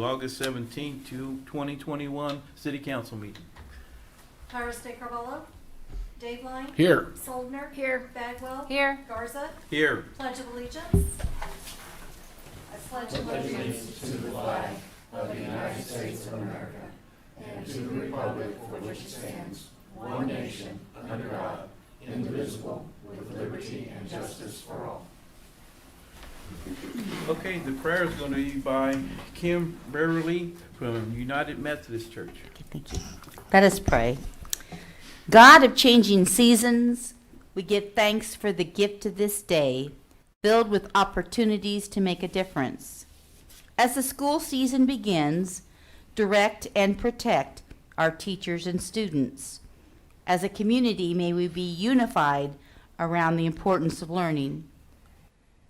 August 17th, 2021 City Council meeting. Tyrus De Carvalho, Dave Line, Here. Soldner, Here. Bagwell, Here. Garza, Here. Pledge of Allegiance. I pledge allegiance To the flag of the United States of America and to the republic for which it stands, one nation, under God, indivisible, with liberty and justice for all. Okay, the prayer is going to be by Kim Beverly from United Methodist Church. Thank you. Let us pray. God of changing seasons, we give thanks for the gift of this day, filled with opportunities to make a difference. As the school season begins, direct and protect our teachers and students. As a community, may we be unified around the importance of learning.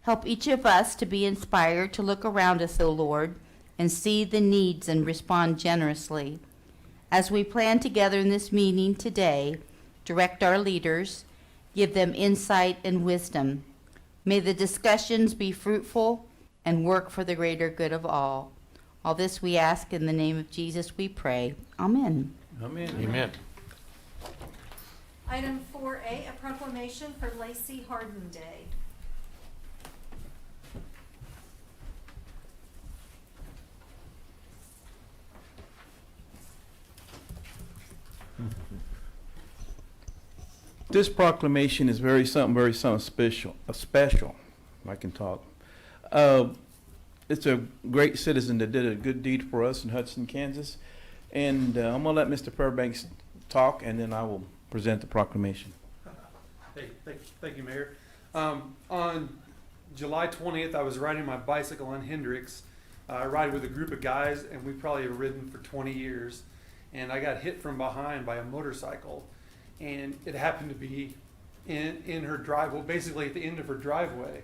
Help each of us to be inspired to look around us, O Lord, and see the needs and respond generously. As we plan together in this meeting today, direct our leaders, give them insight and wisdom. May the discussions be fruitful and work for the greater good of all. All this we ask in the name of Jesus we pray. Amen. Amen. Amen. Item 4A, a proclamation for Lacey Harden Day. This proclamation is very something special. I can talk. It's a great citizen that did a good deed for us in Hutchinson, Kansas. And I'm going to let Mr. Fairbanks talk, and then I will present the proclamation. Hey, thank you, Mayor. On July 20th, I was riding my bicycle on Hendricks. I ride with a group of guys, and we probably have ridden for 20 years. And I got hit from behind by a motorcycle, and it happened to be in her driveway, basically at the end of her driveway.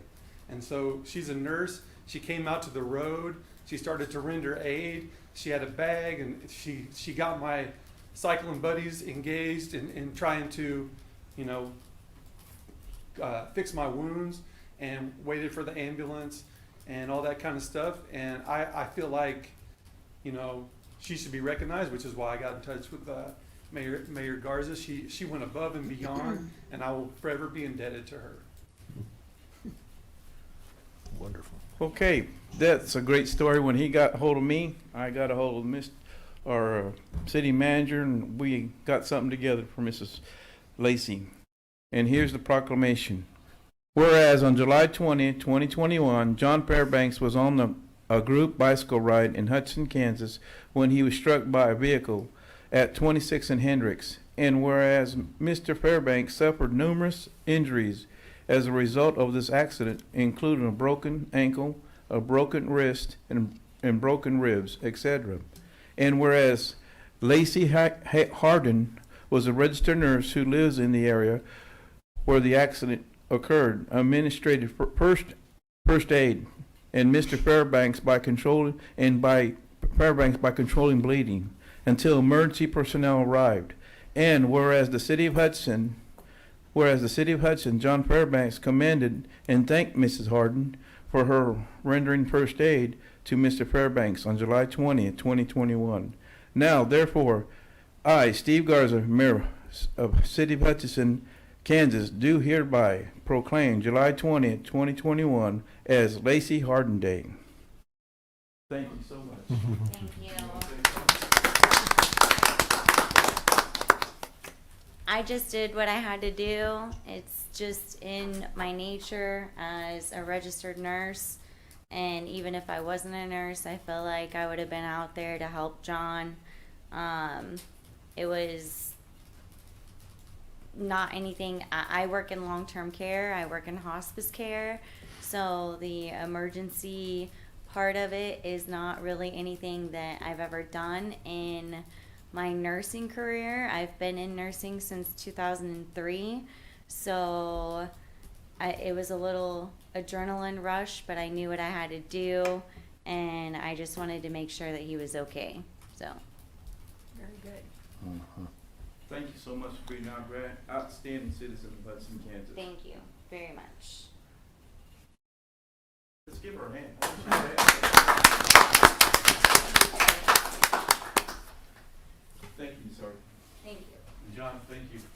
And so she's a nurse. She came out to the road. She started to render aid. She had a bag, and she got my cycling buddies engaged in trying to, fix my wounds, and waited for the ambulance and all that kind of stuff. And I feel like, she should be recognized, which is why I got in touch with Mayor Garza. She went above and beyond, and I will forever be indebted to her. Wonderful. Okay, that's a great story. When he got a hold of me, I got a hold of our city manager, and we got something together for Mrs. Lacey. And here's the proclamation. Whereas on July 20th, 2021, John Fairbanks was on a group bicycle ride in Hutchinson, Kansas, when he was struck by a vehicle at 26 and Hendricks. And whereas Mr. Fairbanks suffered numerous injuries as a result of this accident, including a broken ankle, a broken wrist, and broken ribs, etc. And whereas Lacey Harden was a registered nurse who lives in the area where the accident occurred, administrated first aid, and Mr. Fairbanks by controlling bleeding until emergency personnel arrived. And whereas the city of Hudson, John Fairbanks commended and thanked Mrs. Harden for her rendering first aid to Mr. Fairbanks on July 20th, 2021. Now, therefore, I, Steve Garza, Mayor of City of Hutchinson, Kansas, do hereby proclaim July 20th, 2021 as Lacey Harden Day. Thank you so much. Thank you. I just did what I had to do. It's just in my nature as a registered nurse. And even if I wasn't a nurse, I feel like I would have been out there to help John. It was not anything. I work in long-term care. I work in hospice care. So the emergency part of it is not really anything that I've ever done in my nursing career. I've been in nursing since 2003. So it was a little adrenaline rush, but I knew what I had to do, and I just wanted to make sure that he was okay. So Very good. Thank you so much for being our outstanding citizen of Hudson, Kansas. thank you very much. Let's give her a hand.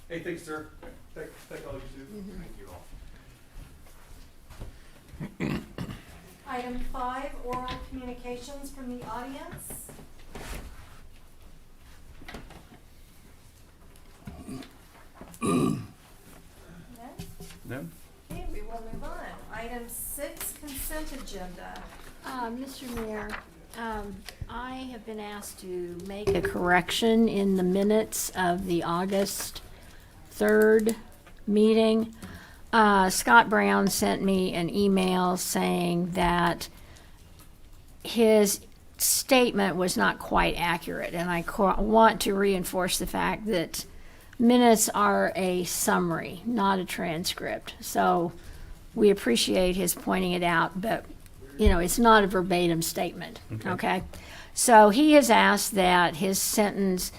Hey, thanks, sir. Thank all you too. Thank you all. Item 5, oral communications from the audience. None? No? Okay, we will move on. Item 6, consent agenda. Mr. Mayor, I have been asked to make a correction in the minutes of the August 3rd meeting. Scott Brown sent me an email saying that his statement was not quite accurate, and I want to reinforce the fact that minutes are a summary, not a transcript. So we appreciate his pointing it out, but it's not a verbatim statement, okay? So he has asked that his sentence,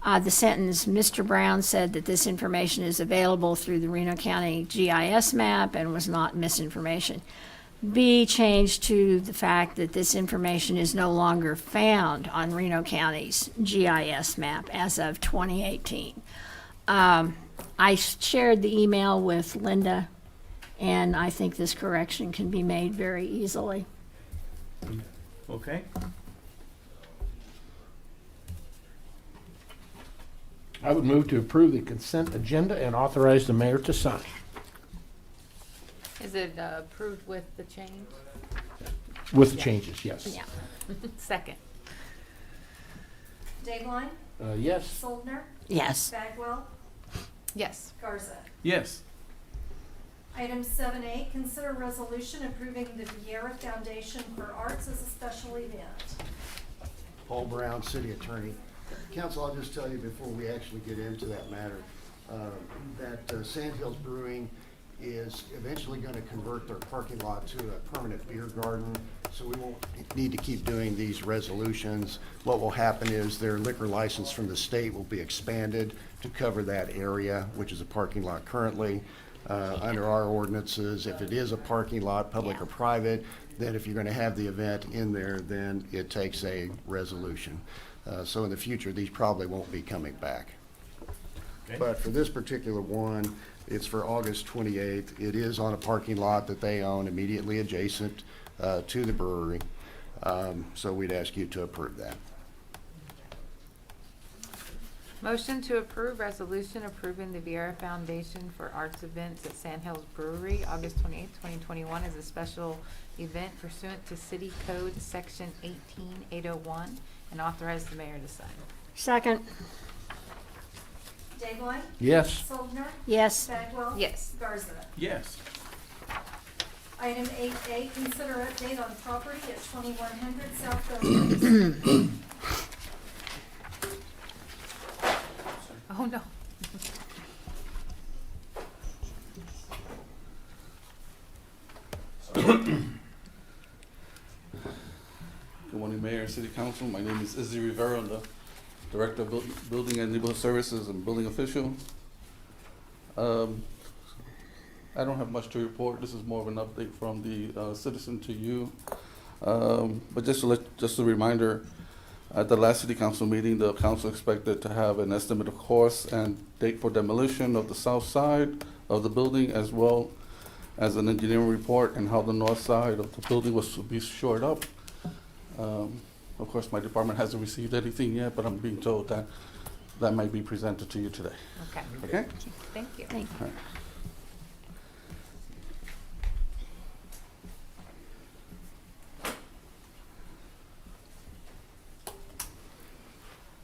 the sentence, Mr. Brown said that this information is available through the Reno County GIS map and was not misinformation, be changed to the fact that this information is no longer found on Reno County's GIS map as of 2018. I shared the email with Linda, and I think this correction can be made very easily. Okay. I would move to approve the consent agenda and authorize the mayor to sign. Is it approved with the change? With the changes, yes. Yeah. Second. Dateline, Yes. Soldner, Yes. Bagwell, Yes. Garza. Yes. Item 7A, consider resolution approving the Vieira Foundation for Arts as a special event. Paul Brown, City Attorney. Council, I'll just tell you before we actually get into that matter, that Sandhills Brewing is eventually going to convert their parking lot to a permanent beer garden, so we won't need to keep doing these resolutions. What will happen is their liquor license from the state will be expanded to cover that area, which is a parking lot currently. Under our ordinances, if it is a parking lot, public or private, then if you're going to have the event in there, then it takes a resolution. So in the future, these probably won't be coming back. Okay. But for this particular one, it's for August 28th. It is on a parking lot that they own immediately adjacent to the brewery. So we'd ask you to approve that. Motion to approve resolution approving the Vieira Foundation for Arts Events at Sandhills Brewery, August 28th, 2021, as a special event pursuant to City Code Section 18801, and authorize the mayor to sign. Second. Dateline, Yes. Soldner, Yes. Bagwell. Yes. Garza. Yes. Item 8A, consider update on property at 2100 South Gulf. Oh, no. Good morning, Mayor and City Council. My name is Izzy Rivera. I'm the Director of Building and Neighborhood Services and Building Official. I don't have much to report. This is more of an update from the citizen to you. But just a reminder, at the last City Council meeting, the council expected to have an estimate of cost and date for demolition of the south side of the building, as well as an engineering report and how the north side of the building was to be shored up. Of course, my department hasn't received anything yet, but I'm being told that that might be presented to you today. Okay. Okay? Thank you. Thank you.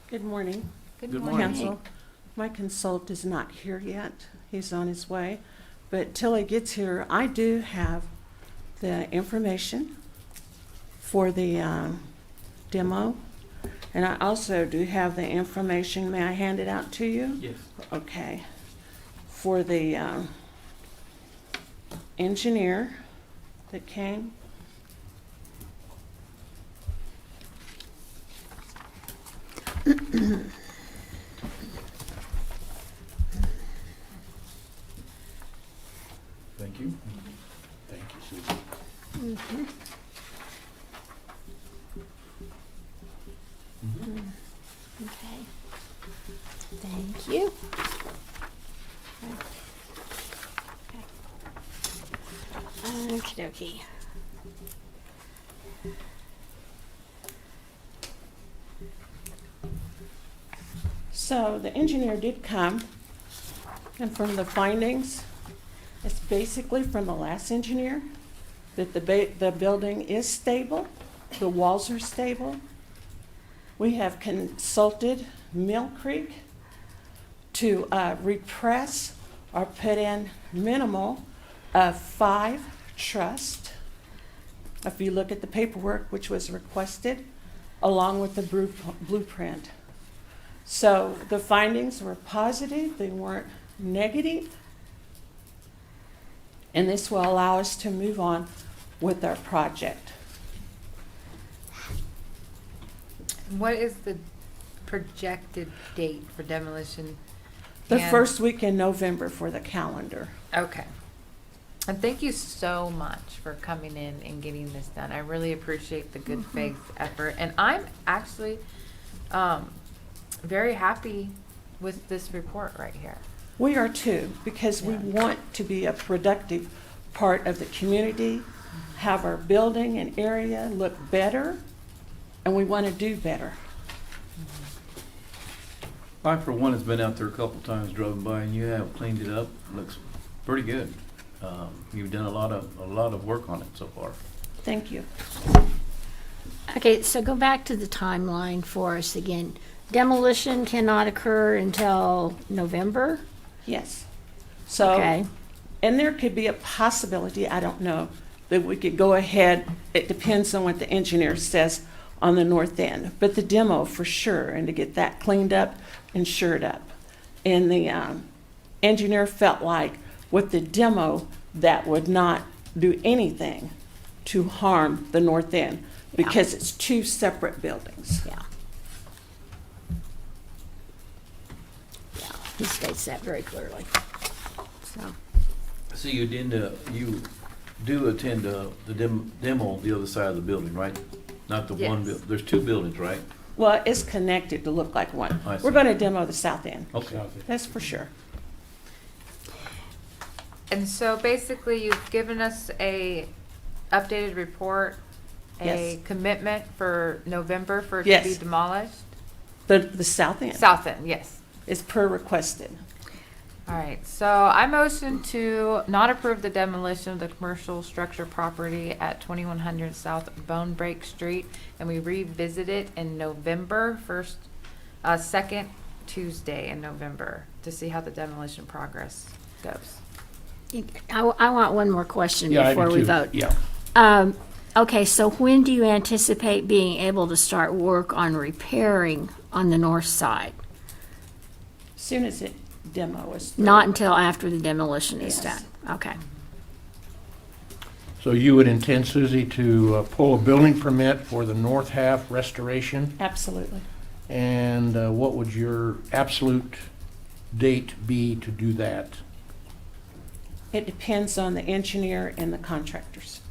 Good morning, Good Good morning. morning. council. My consultant is not here yet. He's on his way. But till he gets here, I do have the information for the demo. And I also do have the information. May I hand it out to you? Yes. Okay. For the engineer that came. Thank you. Thank you, Susan. Okay. Thank you. Okey-dokey. So the engineer did come, and from the findings, it's basically from the last engineer, that the building is stable, the walls are stable. We have consulted Mill Creek to repress or put in minimal of 5 truss. If you look at the paperwork which was requested, along with the blueprint. So the findings were positive, they weren't negative. And this will allow us to move on with our project. What is the projected date for demolition? The And- first week in November for the calendar. Okay. And thank you so much for coming in and getting this done. I really appreciate the good faith effort. And I'm actually very happy with this report right here. We are too, because we Yeah. want to be a productive part of the community, have our building and area look better, and we want to do better. I, for one, has been out there a couple times, driving by, and you have cleaned it up. Looks pretty good. You've done a lot of work on it so far. Thank you. Okay, so go back to the timeline for us again. Demolition cannot occur until November? Yes. So, Okay. and there could be a possibility, I don't know, that we could go ahead. It depends on what the engineer says on the north end, but the demo for sure, and to get that cleaned up and shored up. And the engineer felt like with the demo, that would not do anything to harm the north end because it's 2 separate buildings. Yeah. Yeah, he states that very clearly. So, So you do attend the demo the other side of the building, right? Not the one Yes. building. There's 2 buildings, right? Well, it's connected to look like one. I see. We're going to demo the south end. Okay. That's for sure. And so basically, you've given us a updated report, a Yes. commitment for November for it to Yes. be demolished? The south end South end, yes. is per requested. All right, so I motion to not approve the demolition of the commercial structure property at 2100 South Bone Break Street, and we revisit it in November, second Tuesday in November, to see how the demolition progress goes. I want one more question Yeah, I do before we too. vote. Yeah. Okay, so when do you anticipate being able to start work on repairing on the north side? Soon as it demo is. Not until after the demolition is Yes. done? Okay. So you would intend, Susie, to pull a building permit for the north half restoration? Absolutely. And what would your absolute date be to do that? It depends on the engineer and the contractors.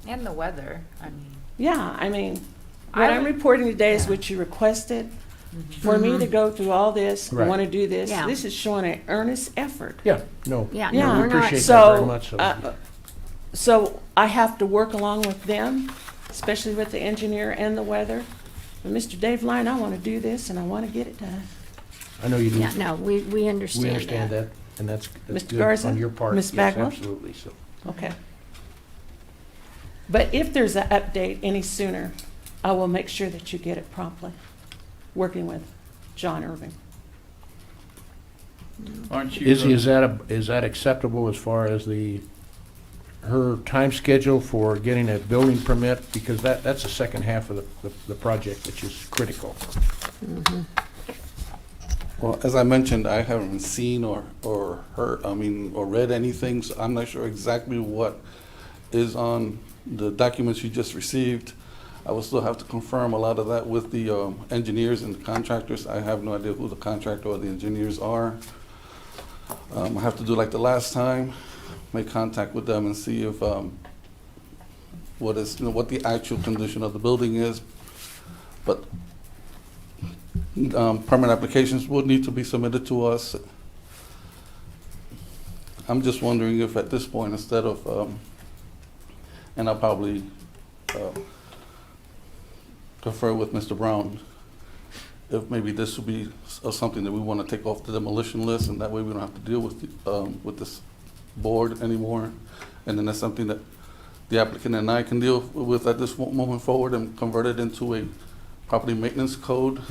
And the weather, I mean. Yeah, I mean, what I'm reporting today is what you requested. For me to go through all this, I Right. want to do this, Yeah. this is showing an earnest effort. Yeah, no. Yeah, Yeah, no, We we're not, appreciate that very So, much. so I have to work along with them, especially with the engineer and the weather. But Mr. Dave Line, I want to do this and I want to get it done. I know you do. yeah, no, we understand We that. understand that, and that's Mr. good Garza? on your part. Ms. Yes, Bagwell? absolutely, so. Okay. But if there's an update any sooner, I will make sure that you get it promptly, working with John Irving. Aren't you? Is that acceptable as far as her time schedule for getting a building permit? Because that's the second half of the project, which is critical. Well, as I mentioned, I haven't seen or heard, or read anything, so I'm not sure exactly what is on the documents you just received. I will still have to confirm a lot of that with the engineers and the contractors. I have no idea who the contractor or the engineers are. I have to do like the last time, make contact with them and see if what the actual condition of the building is. But permit applications will need to be submitted to us. I'm just wondering if at this point, instead of, and I'll probably confer with Mr. Brown, if maybe this would be something that we want to take off the demolition list, and that way we don't have to deal with this board anymore. And then that's something that the applicant and I can deal with at this moment forward and convert it into a property maintenance code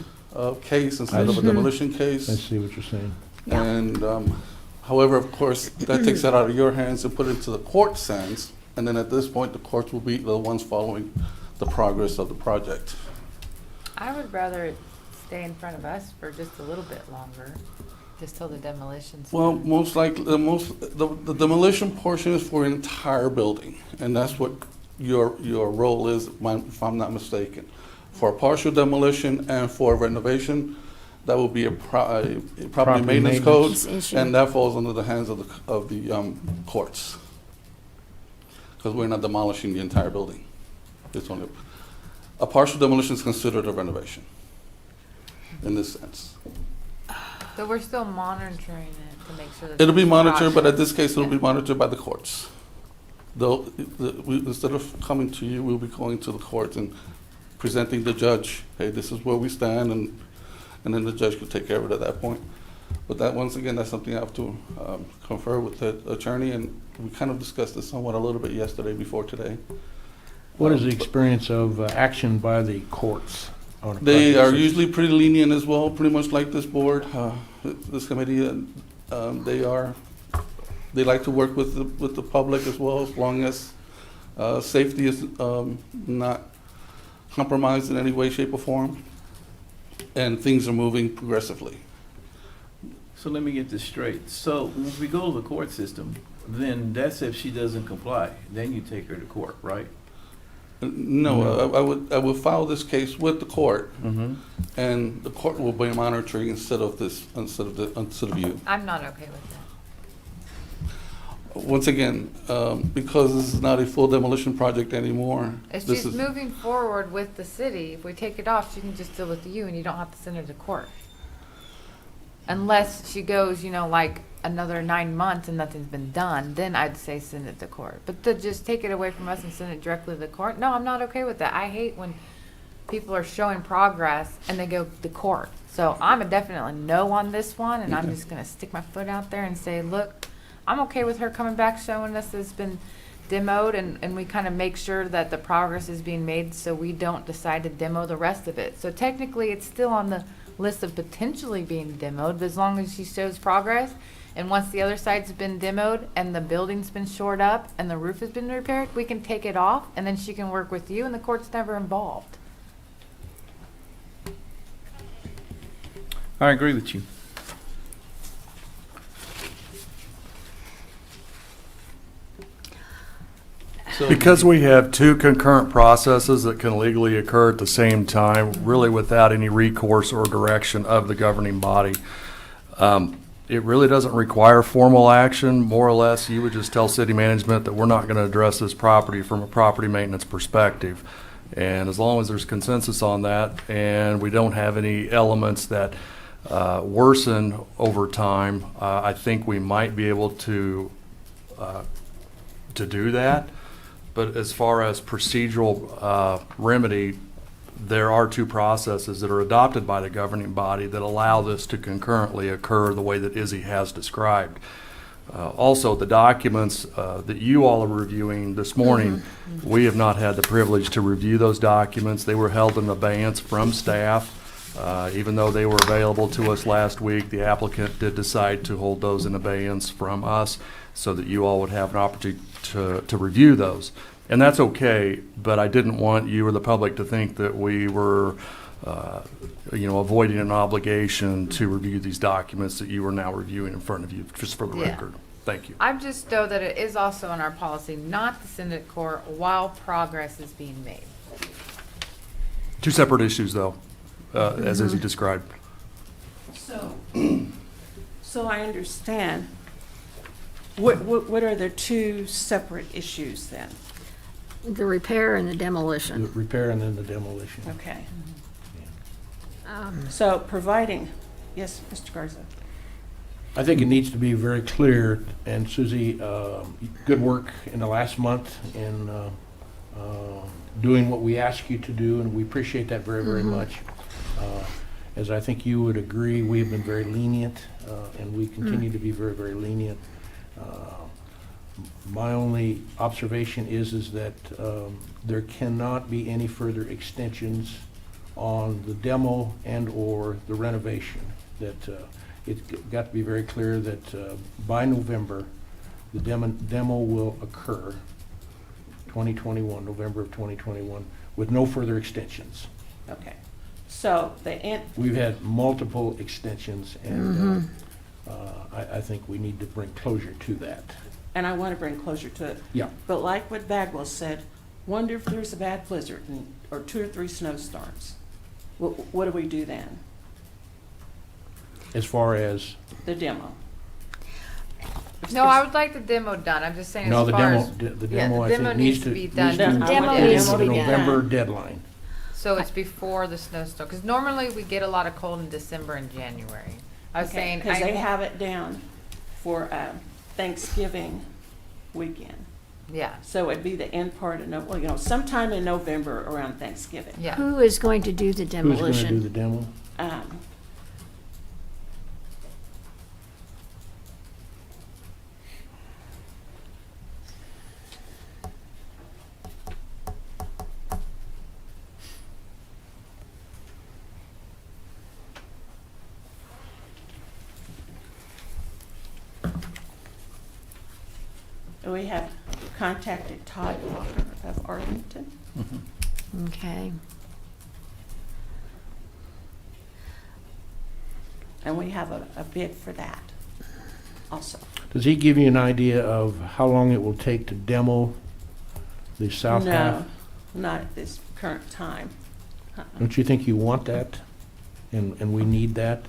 case instead of a demolition case. I see what you're saying. Yeah. And however, of course, that takes that out of your hands and put it into the court's hands. And then at this point, the courts will be the ones following the progress of the project. I would rather it stay in front of us for just a little bit longer, just till the demolition's Well, done. most likely, the demolition portion is for an entire building, and that's what your role is, if I'm not mistaken. For a partial demolition and for renovation, that will be a property maintenance code, issue. and that falls under the hands of the courts. Because we're not demolishing the entire building. It's only, a partial demolition is considered a renovation, in this sense. So we're still monitoring it to make sure that. It'll be there's monitored, but precautions. at this case, it'll be Yeah. monitored by the courts. Instead of coming to you, we'll be going to the courts and presenting the judge, hey, this is where we stand, and then the judge could take care of it at that point. But that, once again, that's something I have to confer with the attorney, and we kind of discussed this somewhat a little bit yesterday before today. What is the experience of action by the courts on a They project are such as- usually pretty lenient as well, pretty much like this board, this committee. They like to work with the public as well, as long as safety is not compromised in any way, shape, or form, and things are moving progressively. So let me get this straight. So if we go to the court system, then that's if she doesn't comply. Then you take her to court, right? No, I would file this case with the court, Mm-hmm. and the court will be monitoring instead of you. I'm not okay with that. Once again, because this is not a full demolition project anymore. If this she's is- moving forward with the city, if we take it off, she can just deal with you and you don't have to send her to court. Unless she goes, like another 9 months and nothing's been done, then I'd say send it to court. But to just take it away from us and send it directly to the court, no, I'm not okay with that. I hate when people are showing progress and they go to court. So I'm a definitely no on this one, and I'm just gonna stick my foot out there and say, look, I'm okay with her coming back, showing us it's been demoed, and we kind of make sure that the progress is being made so we don't decide to demo the rest of it. So technically, it's still on the list of potentially being demoed, but as long as she shows progress, and once the other side's been demoed and the building's been shored up and the roof has been repaired, we can take it off, and then she can work with you, and the court's never involved. I agree with you. So Because we have two concurrent processes that can legally occur at the same time, really without any recourse or direction of the governing body, it really doesn't require formal action. More or less, you would just tell city management that we're not going to address this property from a property maintenance perspective. And as long as there's consensus on that, and we don't have any elements that worsen over time, I think we might be able to do that. But as far as procedural remedy, there are two processes that are adopted by the governing body that allow this to concurrently occur the way that Izzy has described. Also, the documents that you all are reviewing this morning, we have not had the privilege to review those documents. They were held in abeyance from staff. Even though they were available to us last week, the applicant did decide to hold those in abeyance from us so that you all would have an opportunity to review those. And that's okay, but I didn't want you or the public to think that we were avoiding an obligation to review these documents that you are now reviewing in front of you, just for the Yeah. record. Thank you. I'm just, though, that it is also in our policy not to send it to court while progress is being made. Two separate issues, though, as Izzy described. So I understand. What are the two separate issues then? The repair and the The demolition. repair and then the demolition. Okay. Um, So providing, yes, Mr. Garza. I think it needs to be very clear, and Susie, good work in the last month in doing what we asked you to do, and we appreciate that very, very much. As I think you would agree, we've been very lenient, and we continue to be very, very lenient. My only observation is that there cannot be any further extensions on the demo and/or the renovation. That it's got to be very clear that by November, the demo will occur, 2021, November of 2021, with no further extensions. Okay. So We've had multiple extensions, and I think we need to bring closure to that. and I want to bring closure to it. Yeah. But like what Bagwell said, wonder if there's a bad blizzard or 2 or 3 snowstorms. What do we do then? As far as, The demo. No, I would like the demo done. I'm just saying no, as the far demo, as, the yeah, demo, the I demo think needs to be done. done. Demo I want needs the to the be done. November deadline. So it's before the snowstorm, because normally we get a lot of cold in December and January. I was saying, Because they I, have it down for Thanksgiving weekend. yeah, So it'd be the end part of, well, you know, sometime in November around Thanksgiving. yeah. Who is going to do the Who's gonna do demolition? the demo? Um, We have contacted Todd Walker of Arlington. Okay. And we have a bid for that also. Does he give you an idea of how long it will take to demo the south half? No, not at this current time. Don't you think you want that? And we need that?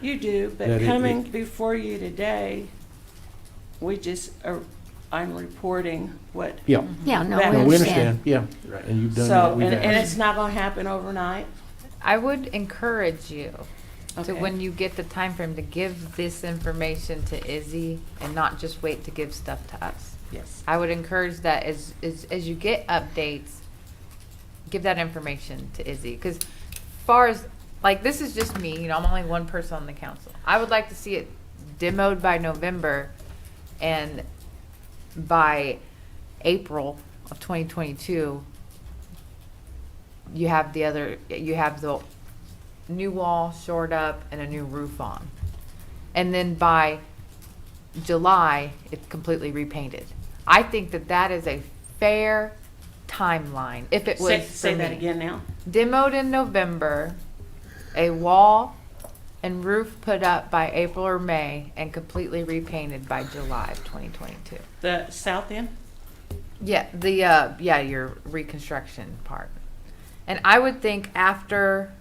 You do, That but it- coming before you today, we just, I'm reporting what, Yeah. Yeah, no, That- we No, we understand. understand, yeah. Right. And you've done so, what we've and asked. it's not gonna happen overnight. I would encourage you to, Okay. when you get the time frame, to give this information to Izzy and not just wait to give stuff to us. Yes. I would encourage that as you get updates, give that information to Izzy. Because far as, like, this is just me, you know, I'm only one person on the council. I would like to see it demoed by November, and by April of 2022, you have the new wall shored up and a new roof on. And then by July, it's completely repainted. I think that is a fair timeline. If it was Say for that me. again now. Demoed in November, a wall and roof put up by April or May, and completely repainted by July of 2022. The south end? Yeah, your reconstruction part. And I would think after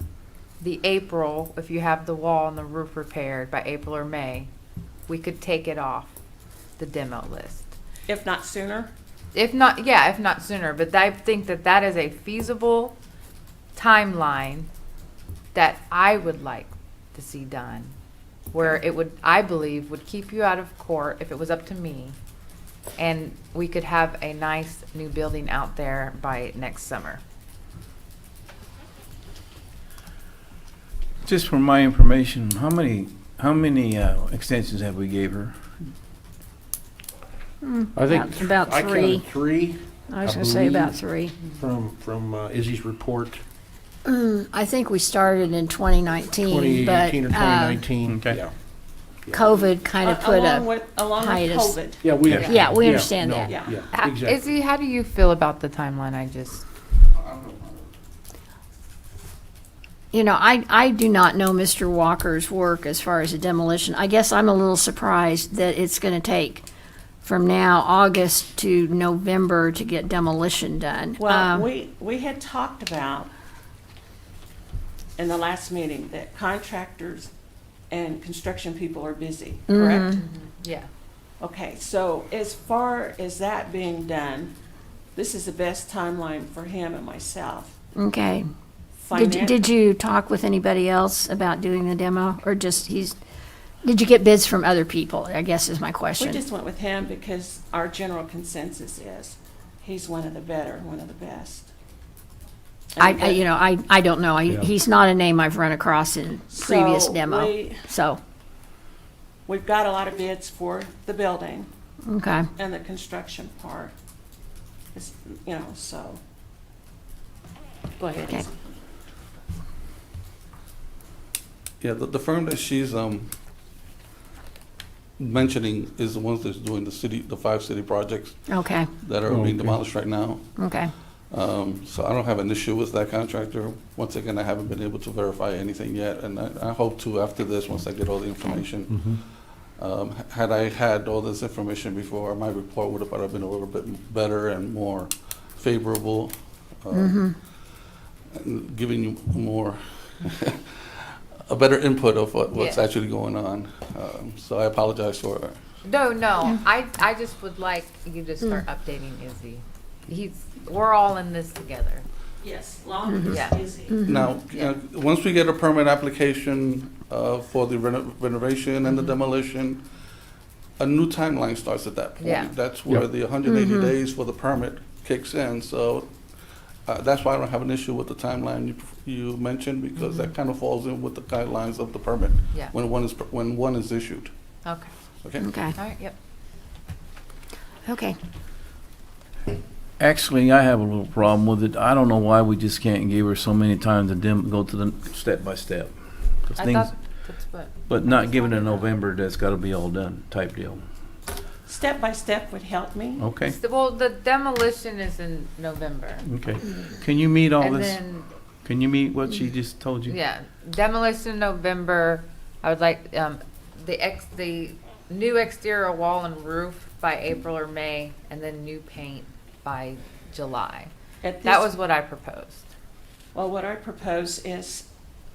the April, if you have the wall and the roof repaired by April or May, we could take it off the demo list. If not sooner? If not sooner, but I think that is a feasible timeline that I would like to see done, where it would, I believe, would keep you out of court if it was up to me, and we could have a nice new building out there by next summer. Just for my information, how many extensions have we gave her? I think About I three. counted 3 I was I gonna say about believe. 3. from Izzy's report, I think we started in 2019, but 2018 or 2019. Okay. Yeah. COVID kind of put Along a, with hiatus. COVID. Yeah, we. Yeah, we understand no, that. Yeah. Yeah, exactly. Izzy, how do you feel about the timeline I just? you know, I do not know Mr. Walker's work as far as the demolition. I guess I'm a little surprised that it's gonna take from now, August to November, to get demolition done. Well, we had talked about in the last meeting that contractors and construction people are busy, correct? Yeah. Okay, so as far as that being done, this is the best timeline for him and myself. Okay. Finan- Did you talk with anybody else about doing the demo, or just Did you get bids from other people, I guess is my We question. just went with him because our general consensus is he's one of the better, one of the best. I don't know. Yeah. He's not a name I've run across in previous So demo, so, We've got a lot of bids for the building okay. and the construction part. It's, so. Go ahead. Okay. Izzy. Yeah, the firm that she's mentioning is the ones that's doing the 5 city projects Okay, that are being demolished right now. okay. So I don't have an issue with that contractor. Once again, I haven't been able to verify anything yet, and I hope to after this, once I get all the information. Had I had all this information before, my report would have probably been a little bit better and more favorable, and giving you more, a better input of what's Yeah. actually going on. So I apologize for it. No, I just would like you to start updating Izzy. We're all in this together. Yes, long as Yeah. it's easy. Now, once we get a permit application for the renovation and the demolition, a new timeline starts at that point. Yeah. That's where the 180 days for the permit kicks in. So that's why I don't have an issue with the timeline you mentioned, because that kind of falls in with the guidelines of the permit Yeah. when one is issued. Okay. Okay. Okay, All right. Yep. okay. Actually, I have a little problem with it. I don't know why we just can't give her so many times to go to the step by step. 'Cause I things- thought that's what. But not giving it in November, that's gotta be all done type deal. Step by step would help me. Okay, Well, the demolition is in November. okay. Can you meet all And this? then, Can you meet what she just told you? yeah, demolition in November. I would like, the new exterior wall and roof by April or May, and then new paint by July. At That this- was what I proposed. Well, what I propose is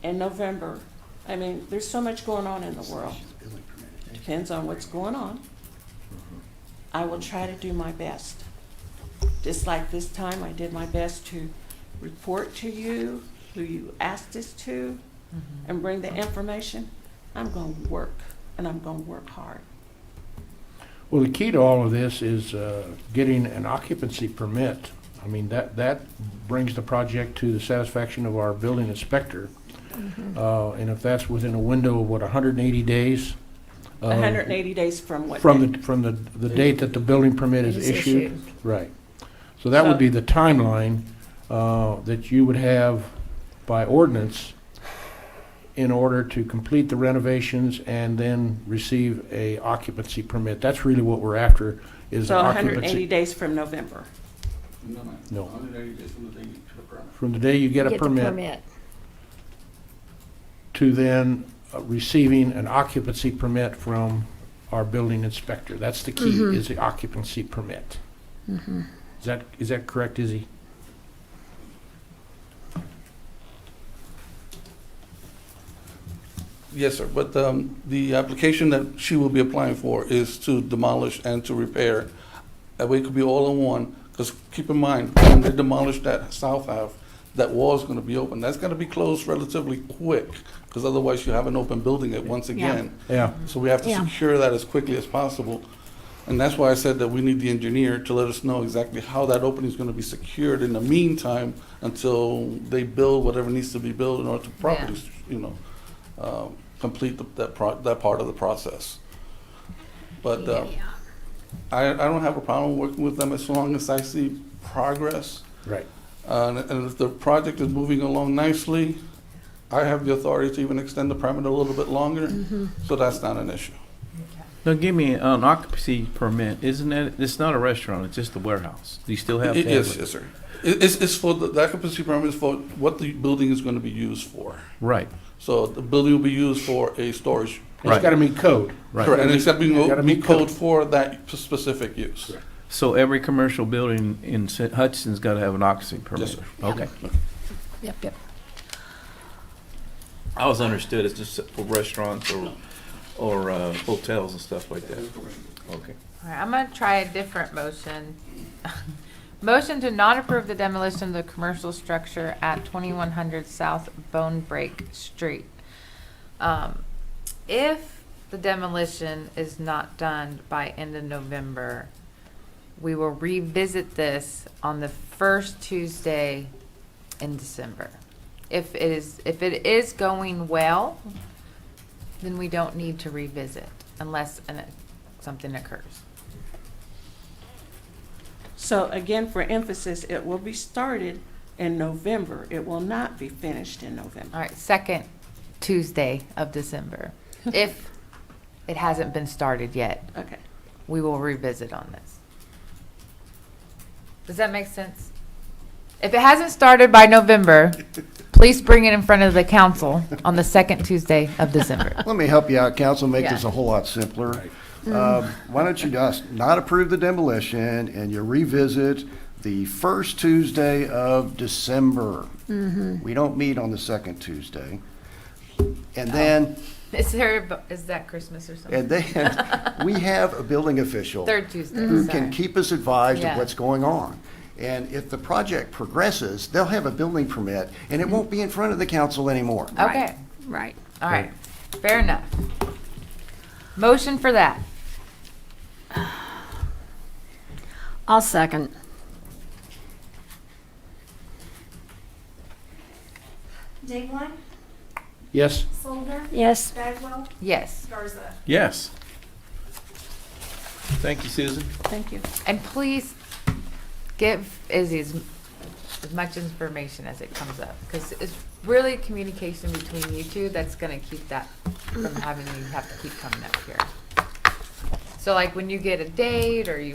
in November, I mean, there's so much going on in the world. Depends on what's going on. I will try to do my best. Just like this time, I did my best to report to you who you asked us to and bring the information. I'm gonna work, and I'm gonna work hard. Well, the key to all of this is getting an occupancy permit. I mean, that brings the project to the satisfaction of our building inspector. And if that's within a window of, 180 days? 180 days from what? From date? the date that the building permit is Is issued? issued. Right. So that would So- be the timeline that you would have by ordinance in order to complete the renovations and then receive a occupancy permit. That's really what we're after, is So an 180 occupancy. days from November. No. 180 days from the day you get a permit. From the day you get a the permit to then receiving an occupancy permit from our building inspector. That's the key, is the occupancy permit. Is that correct, Izzy? Yes, sir, but the application that she will be applying for is to demolish and to repair. That way it could be all in one, because keep in mind, when they demolish that South Ave, that wall is gonna be open. That's gonna be closed relatively quick, because otherwise you have an open building at once again. Yeah. So we have to Yeah. secure that as quickly as possible. And that's why I said that we need the engineer to let us know exactly how that opening is gonna be secured in the meantime until they build whatever needs to be built in order to properly, complete that part of the process. But I don't have a problem working with them as long as I see progress. Right. And if the project is moving along nicely, I have the authority to even extend the permit a little bit longer, so that's not an issue. Now, give me an occupancy permit, isn't it, it's not a restaurant, it's just a warehouse. Do you still have to have it? Yes, sir. It's for, the occupancy permit is for what the building is gonna be used for. Right, So the building will be used for a storage. It's gotta meet code. right. Correct, and it's gotta Gotta be meet code code. for that specific use. So every commercial building in Hutchinson's gotta have an occupancy permit? Yes, sir. Okay. Yep. I was understood it's just for restaurants or hotels and stuff like that. Okay. All right, I'm gonna try a different motion. Motion to not approve the demolition of the commercial structure at 2100 South Bone Break Street. If the demolition is not done by end of November, we will revisit this on the first Tuesday in December. If it is going well, then we don't need to revisit unless something occurs. So again, for emphasis, it will be started in November. It will not be finished in November. All right, second Tuesday of December. If it hasn't been started yet, Okay. we will revisit on this. Does that make sense? If it hasn't started by November, please bring it in front of the council on the second Tuesday of December. Let me help you out, council, make Yeah. this a whole lot simpler. Why don't you just not approve the demolition and you revisit the first Tuesday of December? We don't meet on the second Tuesday. And then, Is that Christmas or something? and then we have a building official Third Tuesday. who sorry. can keep us advised Yeah. of what's going on. And if the project progresses, they'll have a building permit and it won't be in front of the council anymore. Okay, Right. all right, fair enough. Motion for that. I'll second. Dayline, Yes? Solder, Yes. Bagwell, Yes, Garza. Yes. Thank you, Susan. Thank you. and please give Izzy as much information as it comes up, because it's really communication between you two that's gonna keep that from having you have to keep coming up here. So like when you get a date, or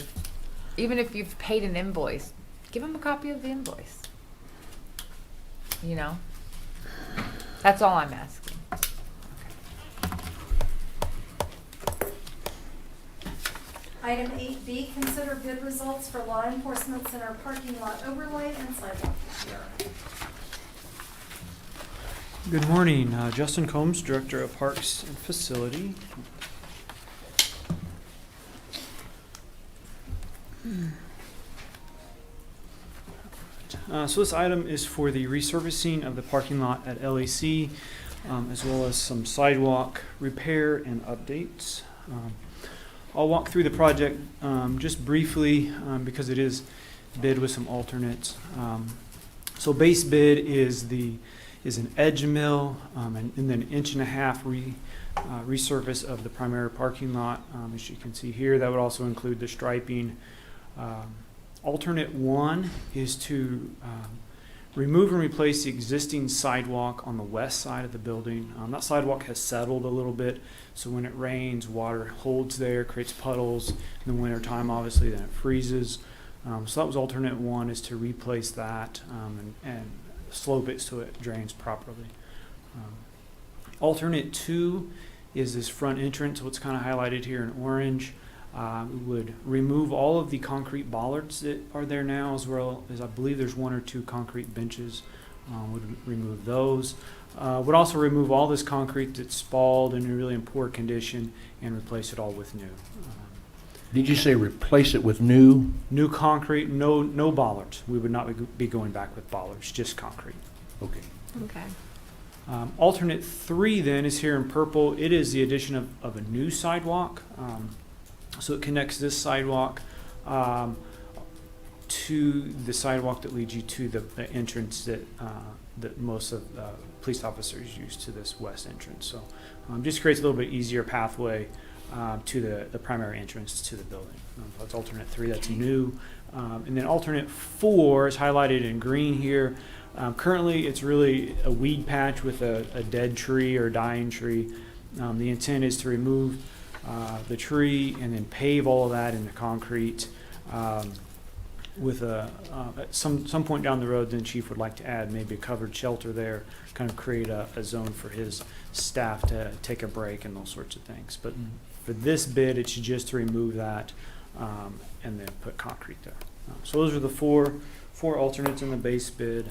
even if you've paid an invoice, give them a copy of the invoice. You know? That's all I'm asking. Item 8B, consider bid results for law enforcement center parking lot overlay and sidewalk repair. Good morning, Justin Combs, Director of Parks and Facility. So this item is for the resurfacing of the parking lot at LAC, as well as some sidewalk repair and updates. I'll walk through the project just briefly because it is bid with some alternates. So base bid is an edge mill and then 1.5 inch resurface of the primary parking lot. As you can see here, that would also include the striping. Alternate one is to remove and replace the existing sidewalk on the west side of the building. That sidewalk has settled a little bit, so when it rains, water holds there, creates puddles. In the wintertime, obviously, then it freezes. So that was alternate one, is to replace that and slope it so it drains properly. Alternate two is this front entrance, what's kind of highlighted here in orange. We would remove all of the concrete bollards that are there now, as well as I believe there's 1 or 2 concrete benches. Would remove those. Would also remove all this concrete that's spalled and really in poor condition and replace it all with new. Did you say replace it with new? New concrete, no bollards. We would not be going back with bollards, just concrete. Okay. Okay. Alternate 3 then is here in purple. It is the addition of a new sidewalk. So it connects this sidewalk to the sidewalk that leads you to the entrance that most of police officers use to this west entrance. So just creates a little bit easier pathway to the primary entrance to the building. That's alternate 3, that's new. And then alternate 4 is highlighted in green here. Currently, it's really a weed patch with a dead tree or dying tree. The intent is to remove the tree and then pave all of that into concrete. With at some point down the road, then Chief would like to add maybe a covered shelter there, kind of create a zone for his staff to take a break and those sorts of things. But for this bid, it's just to remove that and then put concrete there. So those are the four alternates in the base bid.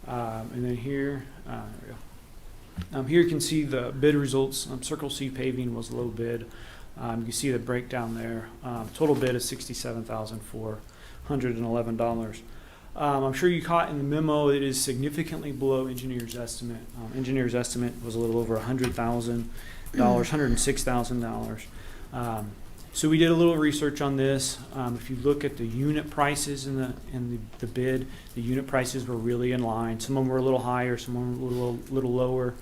And then here, there we go. Here you can see the bid results. Circle C paving was low bid. You can see the breakdown there. Total bid is $67,411. I'm sure you caught in the memo it is significantly below engineer's estimate. Engineer's estimate was a little over $100,000. $106,000. So we did a little research on this. If you look at the unit prices in the bid, the unit prices were really in line. Some of them were a little higher, some of them were a little lower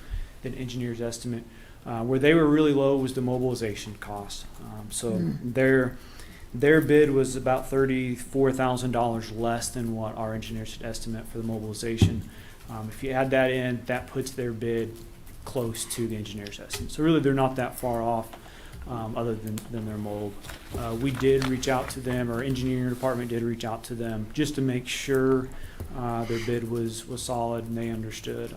than engineer's estimate. Where they were really low was the mobilization cost. Their bid was about $34,000 less than what our engineers had estimate for the mobilization. If you add that in, that puts their bid close to the engineer's estimate. So really, they're not that far off, other than their mold. We did reach out to them, our engineering department did reach out to them just to make sure their bid was solid and they understood.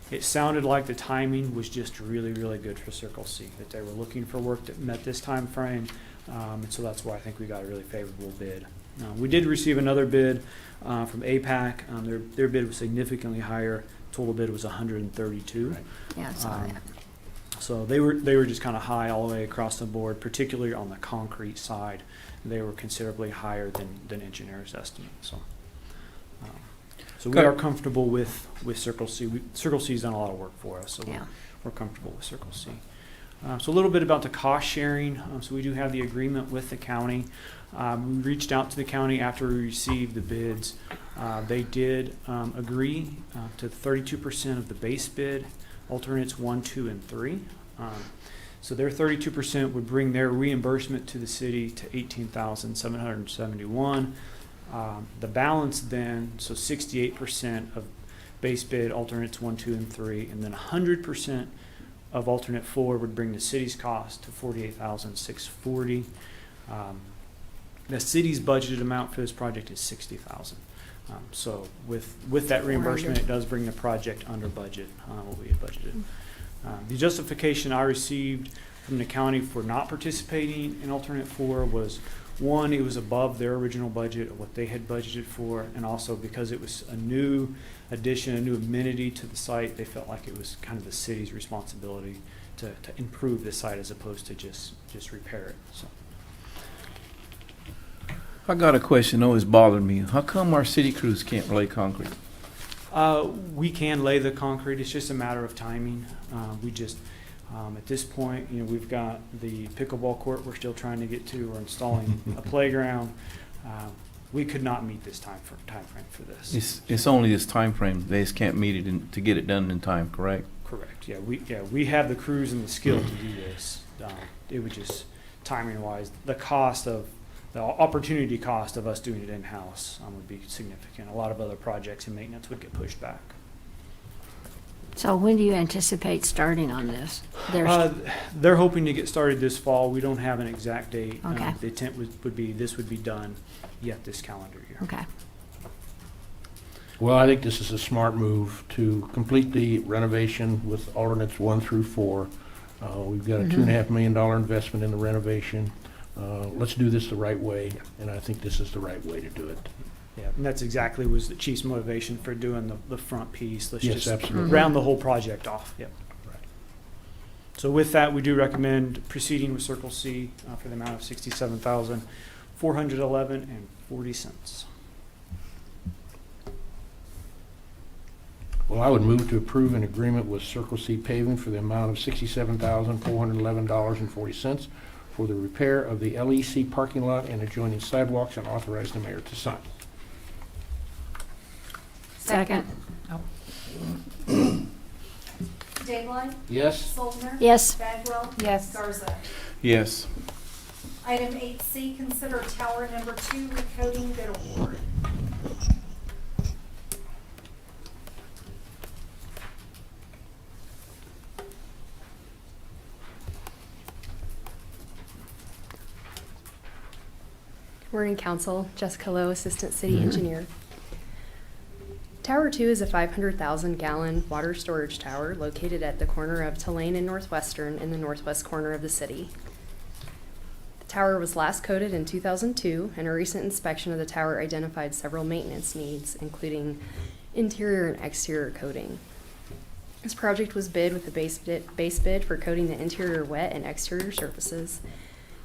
It sounded like the timing was just really, really good for Circle C, that they were looking for work that met this time frame. And so that's why I think we got a really favorable bid. We did receive another bid from APAC. Their bid was significantly higher. Total bid was 132. Right. Yeah, I saw that. So they were just kind of high all the way across the board, particularly on the concrete side. They were considerably higher than engineers' estimate. So we are comfortable with Circle C. Circle C's done a lot of work for us, so we're comfortable with Circle C. So a little bit about the cost sharing. So we do have the agreement with the county. We reached out to the county after we received the bids. They did agree to 32% of the base bid, alternates 1, 2, and 3. So their 32% would bring their reimbursement to the city to $18,771. The balance then, so 68% of base bid, alternates 1, 2, and 3, and then 100% of alternate 4 would bring the city's cost to $48,640. The city's budgeted amount for this project is $60,000. So with that reimbursement, it does bring the project under budget, what we had budgeted. The justification I received from the county for not participating in alternate 4 was, one, it was above their original budget of what they had budgeted for, and also because it was a new addition, a new amenity to the site, they felt like it was kind of the city's responsibility to improve the site as opposed to just repair it. So. I got a question always bothered me. How come our city crews can't lay concrete? We can lay the concrete. It's just a matter of timing. We just, at this point, we've got the pickleball court we're still trying to get to. We're installing a playground. We could not meet this time frame for this. It's only this time frame. They just can't meet it to get it done in time, correct? Correct. We have the crews and the skill to do this. It would just, timing wise, the opportunity cost of us doing it in-house would be significant. A lot of other projects and maintenance would get pushed back. So when do you anticipate starting on this? They're hoping to get started this fall. We don't have an exact date. Okay. The intent would be this would be done yet this calendar year. Okay. Well, I think this is a smart move to complete the renovation with alternates 1 through 4. We've got a $2.5 million investment in the renovation. Let's do this the right way, and I think this is the right way to do it. Yeah, and that's exactly was the chief's motivation for doing the front piece. Let's just absolutely. round the whole project off. Yep. Right. So with that, we do recommend proceeding with Circle C for the amount of $67,411.40. Well, I would move to approve an agreement with Circle C Paving for the amount of $67,411.40 for the repair of the LEC parking lot and adjoining sidewalks, and authorize the mayor to sign. Second. Dayline? Yes? Soldner? Yes. Bagwell? Yes. Garza. Yes. Item 8C, consider tower number 2 recoding bid award. Morning, Council. Jessica Lowe, Assistant City Engineer. Tower 2 is a 500,000-gallon water storage tower located at the corner of Tulane and Northwestern in the northwest corner of the city. The tower was last coated in 2002, and a recent inspection of the tower identified several maintenance needs, including interior and exterior coating. This project was bid with a base bid for coating the interior wet and exterior surfaces,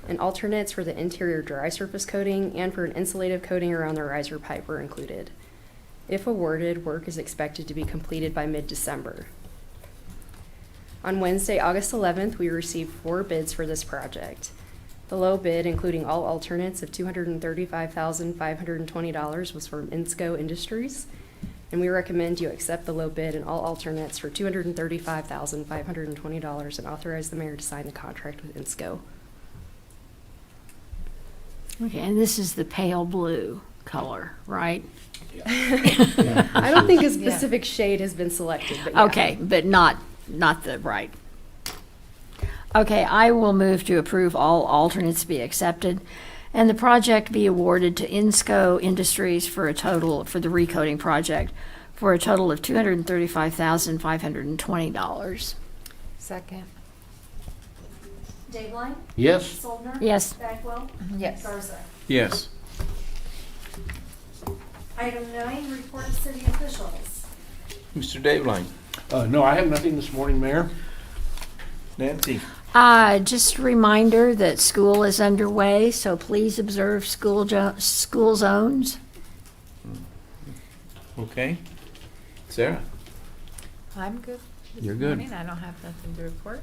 and alternates for the interior dry surface coating and for an insulative coating around the riser pipe were included. If awarded, work is expected to be completed by mid-December. On Wednesday, August 11th, we received 4 bids for this project. The low bid, including all alternates of $235,520, was from Insco Industries, and we recommend you accept the low bid and all alternates for $235,520 and authorize the mayor to sign the contract with Insco. Okay, and this is the pale blue color, right? I don't think a specific shade has been selected, but yeah. Okay, but not the right. Okay, I will move to approve all alternates be accepted and the project be awarded to Insco Industries for the recoding project for a total of $235,520. Second. Dayline? Yes. Soldner? Yes. Bagwell? Yes. Garza. Yes. Item 9, report of city officials. Mr. Daveline. No, I have nothing this morning, Mayor. Nancy. Just a reminder that school is underway, so please observe school zones. Okay. Sarah. I'm good. this You're good. morning. I don't have nothing to report.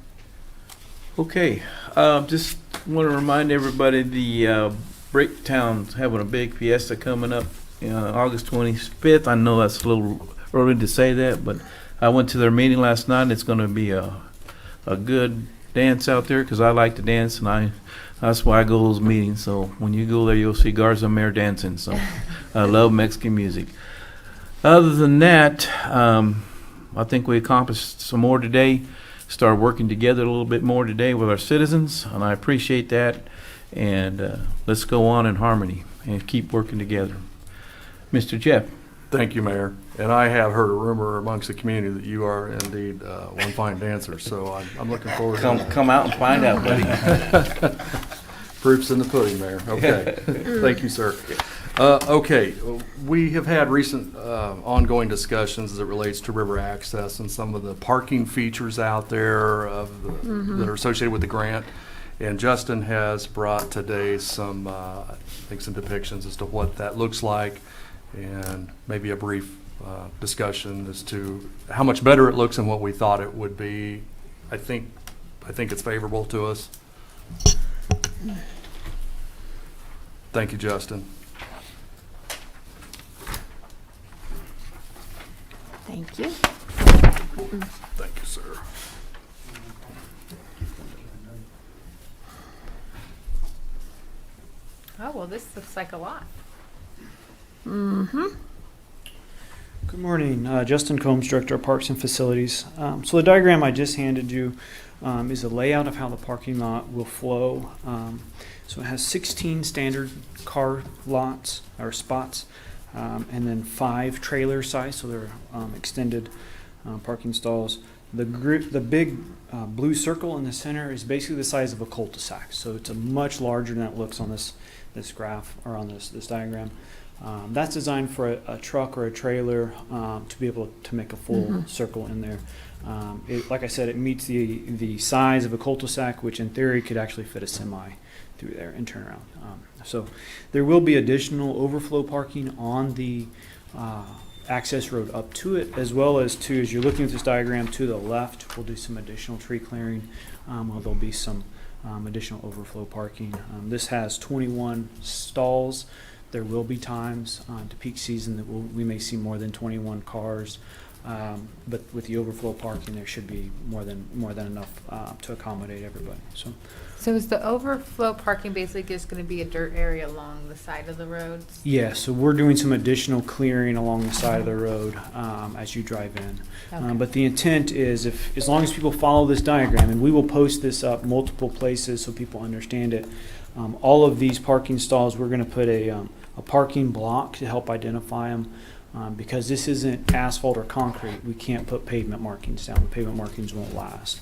Okay, just want to remind everybody the Bricktown's having a big fiesta coming up August 25th. I know that's a little early to say that, but I went to their meeting last night, and it's going to be a good dance out there because I like to dance, and that's why I go to those meetings. So when you go there, you'll see Garza Mayor dancing. So I love Mexican music. Other than that, I think we accomplished some more today. Start working together a little bit more today with our citizens, and I appreciate that. And let's go on in harmony and keep working together. Mr. Jeff. Thank you, Mayor. And I have heard a rumor amongst the community that you are indeed one fine dancer, so I'm looking forward to that. Come out and find out, buddy. Proof's in the pudding, Mayor. Okay. Thank you, sir. Okay, we have had recent ongoing discussions as it relates to river access and some of the parking features out there that are associated with the grant. And Justin has brought today some, I think, some depictions as to what that looks like, and maybe a brief discussion as to how much better it looks than what we thought it would be. I think it's favorable to us. Thank you, Justin. Thank you. Thank you, sir. Oh, well, this looks like a lot. Mm-hmm. Good morning, Justin Combs, Director of Parks and Facilities. So the diagram I just handed you is a layout of how the parking lot will flow. So it has 16 standard car lots or spots, and then 5 trailer size, so they're extended parking stalls. The big blue circle in the center is basically the size of a cul-de-sac, so it's a much larger than it looks on this graph or on this diagram. That's designed for a truck or a trailer to be able to make a full circle in there. Like I said, it meets the size of a cul-de-sac, which in theory could actually fit a semi through there and turn around. So there will be additional overflow parking on the access road up to it, as well as as you're looking at this diagram to the left, we'll do some additional tree clearing, while there'll be some additional overflow parking. This has 21 stalls. There will be times to peak season that we may see more than 21 cars, but with the overflow parking, there should be more than enough to accommodate everybody. So is the overflow parking basically just going to be a dirt area along the side of the roads? Yeah, so we're doing some additional clearing along the side of the road as you drive in. Okay. But the intent is, as long as people follow this diagram, and we will post this up multiple places so people understand it. All of these parking stalls, we're going to put a parking block to help identify them. Because this isn't asphalt or concrete, we can't put pavement markings down. The pavement markings won't last.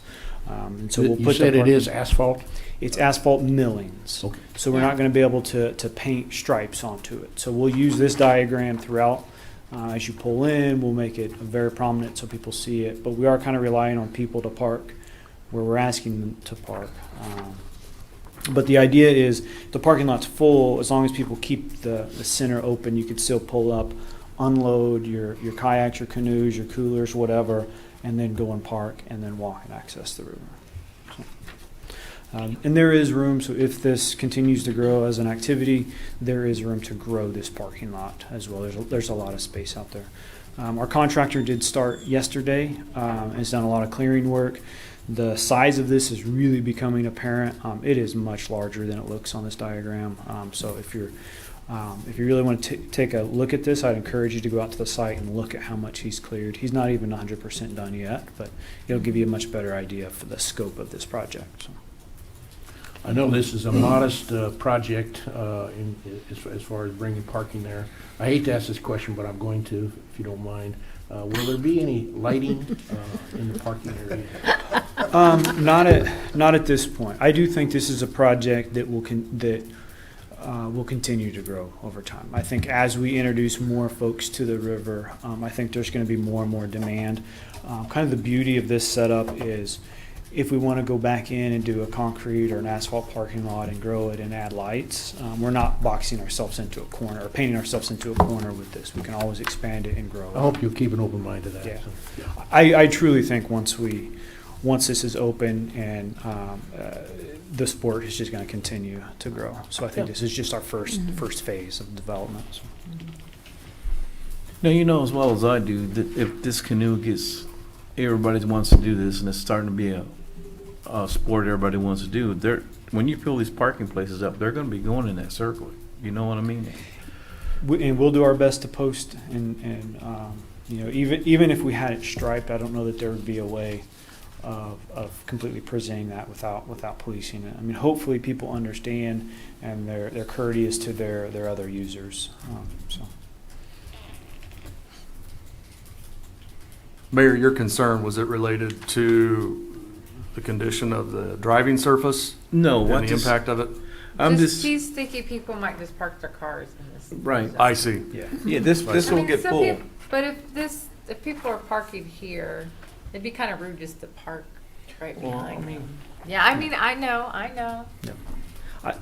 And so we'll put. You said it is asphalt? It's asphalt millings. Okay. So we're not going to be able to paint stripes onto it. So we'll use this diagram throughout. As you pull in, we'll make it very prominent so people see it. But we are kind of relying on people to park where we're asking them to park. But the idea is the parking lot's full. As long as people keep the center open, you could still pull up unload your kayaks, your canoes, your coolers, whatever, and then go and park and then walk and access the river. And there is room, so if this continues to grow as an activity, there is room to grow this parking lot as well. There's a lot of space out there. Our contractor did start yesterday, has done a lot of clearing work. The size of this is really becoming apparent. It is much larger than it looks on this diagram. So if you really want to take a look at this, I'd encourage you to go out to the site and look at how much he's cleared. He's not even 100% done yet, but it'll give you a much better idea for the scope of this project. So. I know this is a modest project as far as bringing parking there. I hate to ask this question, but I'm going to, if you don't mind. Will there be any lighting in the parking area? Not at this point. I do think this is a project that will continue to grow over time. I think as we introduce more folks to the river, I think there's going to be more and more demand. Kind of the beauty of this setup is if we want to go back in and do a concrete or an asphalt parking lot and grow it and add lights, we're not boxing ourselves into a corner or painting ourselves into a corner with this. We can always expand it and grow it. I hope you'll keep an open mind to that. Yeah. So, I truly think once this is open and the sport is just going to continue to grow. So I think this is just our first phase of development. So. Now, you know as well as I do that if this canoe gets, everybody wants to do this and it's starting to be a sport everybody wants to do, when you fill these parking places up, they're going to be going in that circle. You know what I mean? And we'll do our best to post and you know, even if we had it striped, I don't know that there would be a way of completely presenting that without policing it. I mean, hopefully people understand and they're courteous to their other users. So. Mayor, your concern, was it related to the condition of the driving surface? No. And the impact of it? He's thinking people might just park their cars in this. Right. I see. Yeah, this will get full. But if people are parking here, it'd be kind of rude just to park right behind them. Yeah, I mean, I know. Yeah.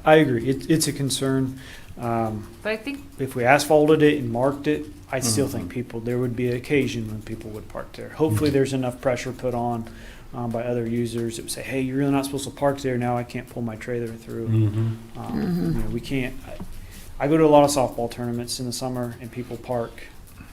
I agree. It's a concern. But I think if we asphalted it and marked it, I still think there would be an occasion when people would park there. Hopefully there's enough pressure put on by other users that would say, hey, you're really not supposed to park there. Now I can't pull my trailer through. You know, we can't. I go to a lot of softball tournaments in the summer and people park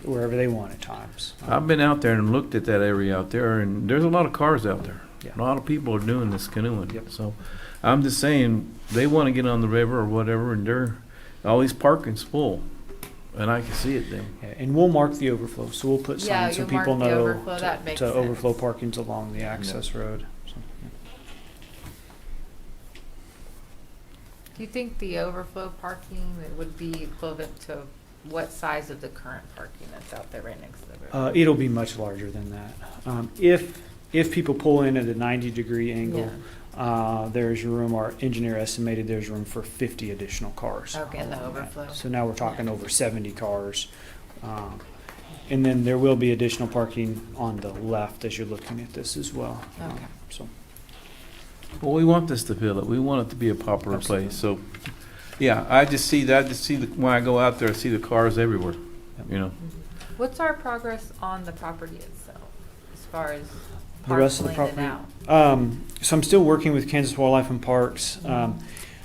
wherever they want at times. I've been out there and looked at that area out there, and there's a lot of cars out there. Yeah. A lot of people are doing this canoeing. Yep. So I'm just saying they want to get on the river or whatever, and all these parking's full. And I can see it then. Yeah, and we'll mark the overflow, so we'll put signs so you'll people mark the know overflow. That makes to sense. overflow parking's along the access road. So, yeah. Do you think the overflow parking would be equivalent to what size of the current parking that's out there right next to the river? It'll be much larger than that. If people pull in at a 90-degree angle, there's room. Our engineer estimated there's room for 50 additional cars. Okay, in the overflow. So now we're talking over 70 cars. And then there will be additional parking on the left as you're looking at this as well. Okay. So. Well, we want this to fill it. We want it to be a popular Absolutely. place. So, yeah, I just see when I go out there, I see the cars everywhere. You know. What's our progress on the property itself, as far as The rest of the parceling it property? out? So I'm still working with Kansas Wildlife and Parks.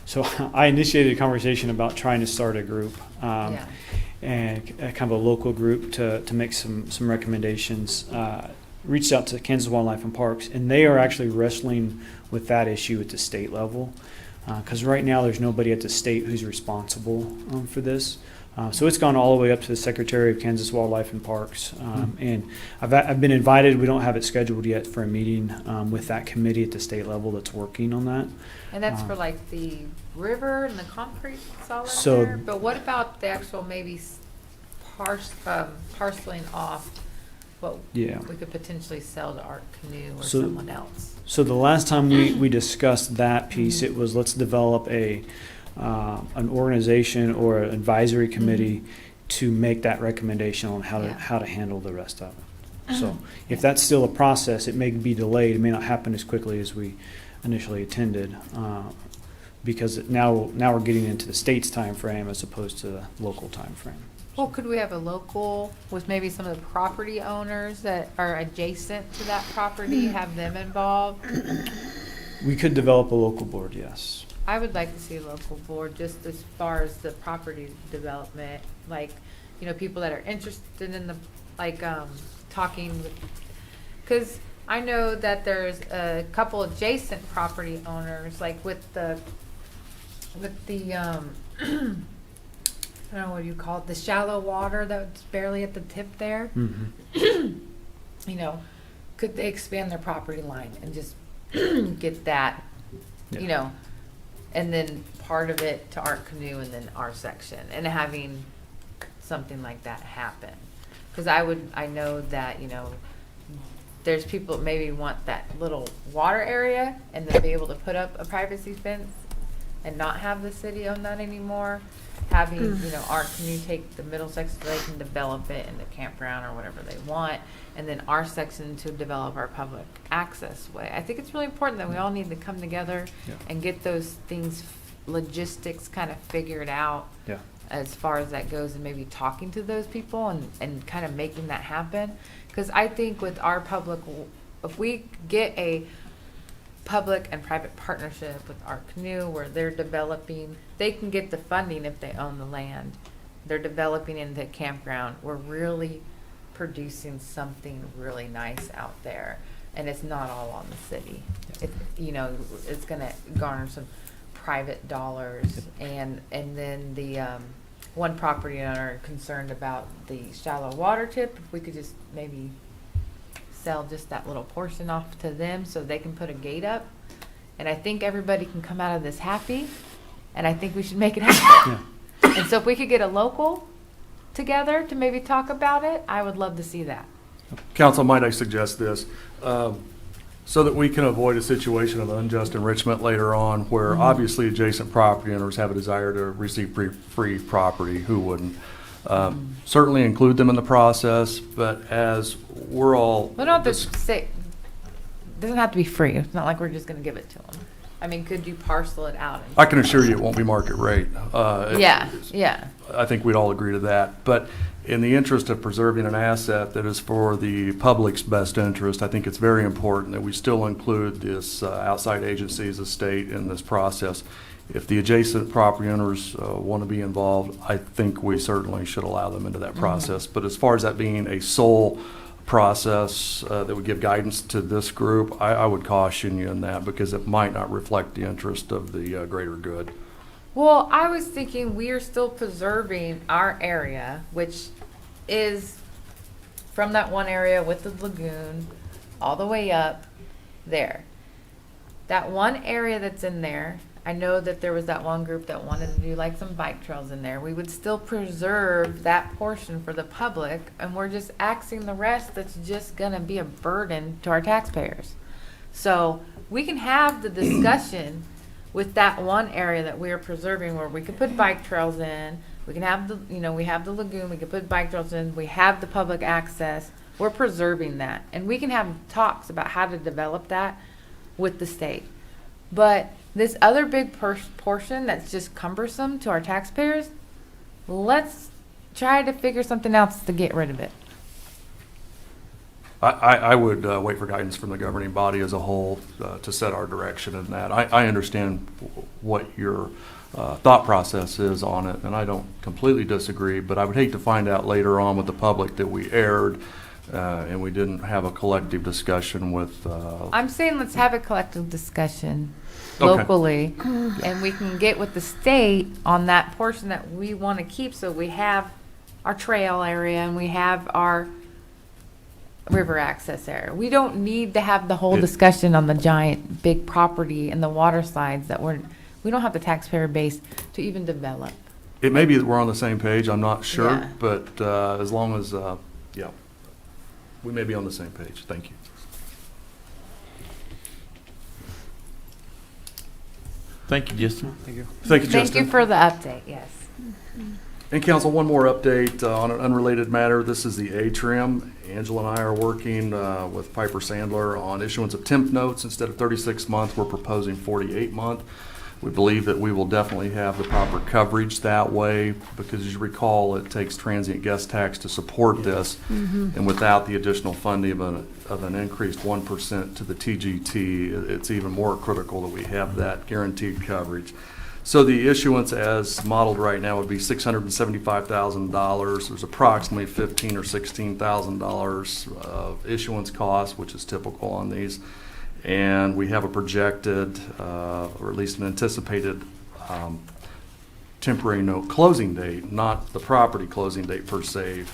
So I initiated a conversation about trying to start a group. And kind of a local group to make some recommendations. Reached out to Kansas Wildlife and Parks, and they are actually wrestling with that issue at the state level. Because right now there's nobody at the state who's responsible for this. So it's gone all the way up to the Secretary of Kansas Wildlife and Parks. And I've been invited. We don't have it scheduled yet for a meeting with that committee at the state level that's working on that. And that's for like the river and the concrete solid So- there? But what about the actual maybe parceling off what Yeah. we could potentially sell to Art Canoe or So- someone else? So the last time we discussed that piece, it was let's develop an organization or an advisory committee to make that recommendation on how to handle the rest of it. So if that's still a process, it may be delayed. It may not happen as quickly as we initially intended, because now we're getting into the state's time frame as opposed to the local time frame. Well, could we have a local with maybe some of the property owners that are adjacent to that property, have them involved? We could develop a local board, yes. I would like to see a local board just as far as the property development, like, you know, people that are interested in the, like, talking with, because I know that there's a couple adjacent property owners, like with the I don't know, what do you call it, the shallow water that's barely at the tip there. Mm-hmm. You know, could they expand their property line and just get that, Yeah. you know, and then part of it to Art Canoe and then our section, and having something like that happen. Because I know that, you know, there's people that maybe want that little water area and then be able to put up a privacy fence and not have the city own that anymore. Having, you know, Art Canoe take the middle section so they can develop it in the campground or whatever they want, and then our section to develop our public access way. I think it's really important that we all need to come together Yeah. and get those things, logistics kind of figured out Yeah. as far as that goes, and maybe talking to those people and kind of making that happen. Because I think with our public, if we get a public and private partnership with Art Canoe where they're developing, they can get the funding if they own the land. They're developing in the campground. We're really producing something really nice out there. And it's not all on the city. It, you know, it's going to garner some private dollars. And then the one property owner concerned about the shallow water tip, if we could just maybe sell just that little portion off to them so they can put a gate up. And I think everybody can come out of this happy, and I think we should make it happen. Yeah. And so if we could get a local together to maybe talk about it, I would love to see that. Council, might I suggest this? So that we can avoid a situation of unjust enrichment later on, where obviously adjacent property owners have a desire to receive free property. Who wouldn't? Certainly include them in the process, but as we're all. We don't have to say, it doesn't have to be free. It's not like we're just going to give it to them. I mean, could you parcel it out? I can assure you it won't be market rate. Yeah. I think we'd all agree to that. But in the interest of preserving an asset that is for the public's best interest, I think it's very important that we still include this outside agency's estate in this process. If the adjacent property owners want to be involved, I think we certainly should allow them into that process. But as far as that being a sole process that would give guidance to this group, I would caution you in that, because it might not reflect the interest of the greater good. Well, I was thinking we are still preserving our area, which is from that one area with the lagoon all the way up there. That one area that's in there, I know that there was that one group that wanted to do like some bike trails in there. We would still preserve that portion for the public, and we're just axing the rest that's just gonna be a burden to our taxpayers. So we can have the discussion with that one area that we are preserving, where we could put bike trails in. We can have the, you know, we have the lagoon, we could put bike trails in, we have the public access. We're preserving that. And we can have talks about how to develop that with the state. But this other big portion that's just cumbersome to our taxpayers, let's try to figure something else to get rid of it. I would wait for guidance from the governing body as a whole to set our direction in that. I understand what your thought process is on it, and I don't completely disagree, but I would hate to find out later on with the public that we erred and we didn't have a collective discussion with. I'm saying let's have a collective discussion Okay. locally, and we can get with the state on that portion that we want to keep, so we have our trail area and we have our river access area. We don't need to have the whole discussion on the giant big property and the water slides that we don't have the taxpayer base to even develop. It may be that we're on the same page, I'm not sure, Yeah. but as long as, yeah, we may be on the same page. Thank you. Thank you, Justin. Thank you. Thank you, Thank Justin. you for the update, yes. And council, one more update on an unrelated matter. This is the A-Trim. Angela and I are working with Piper Sandler on issuance of temp notes. Instead of 36 months, we're proposing 48 month. We believe that we will definitely have the proper coverage that way, because as you recall, it takes transient guest tax to support this. And without the additional funding of an increased 1% to the TGT, it's even more critical that we have that guaranteed coverage. So the issuance as modeled right now would be $675,000. There's approximately $15,000 or $16,000 of issuance costs, which is typical on these. And we have a projected, or at least an anticipated, temporary note closing date, not the property closing date per se,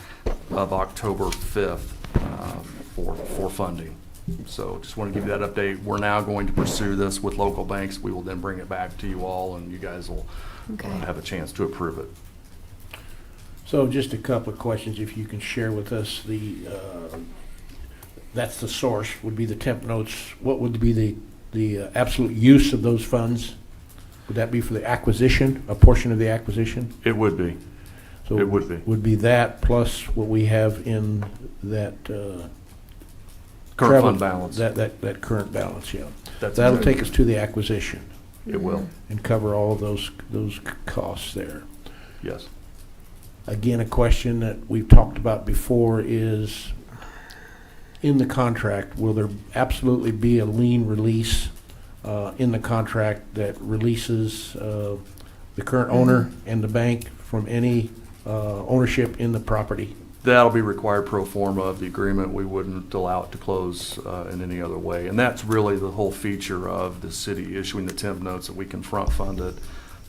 of October 5th for funding. So just want to give you that update. We're now going to pursue this with local banks. We will then bring it back to you all, and you guys will have a chance to approve it. So just a couple of questions, if you can share with us that's the source, would be the temp notes. What would be the absolute use of those funds? Would that be for the acquisition, a portion of the acquisition? It would be. So it would be. Would be that plus what we have in that Current fund balance. That current balance, yeah. That'll take us to the acquisition. It will. And cover all of those costs there. Yes. Again, a question that we've talked about before is, in the contract, will there absolutely be a lien release in the contract that releases the current owner and the bank from any ownership in the property? That'll be required pro forma of the agreement. We wouldn't allow it to close in any other way. And that's really the whole feature of the city issuing the temp notes, that we can front fund it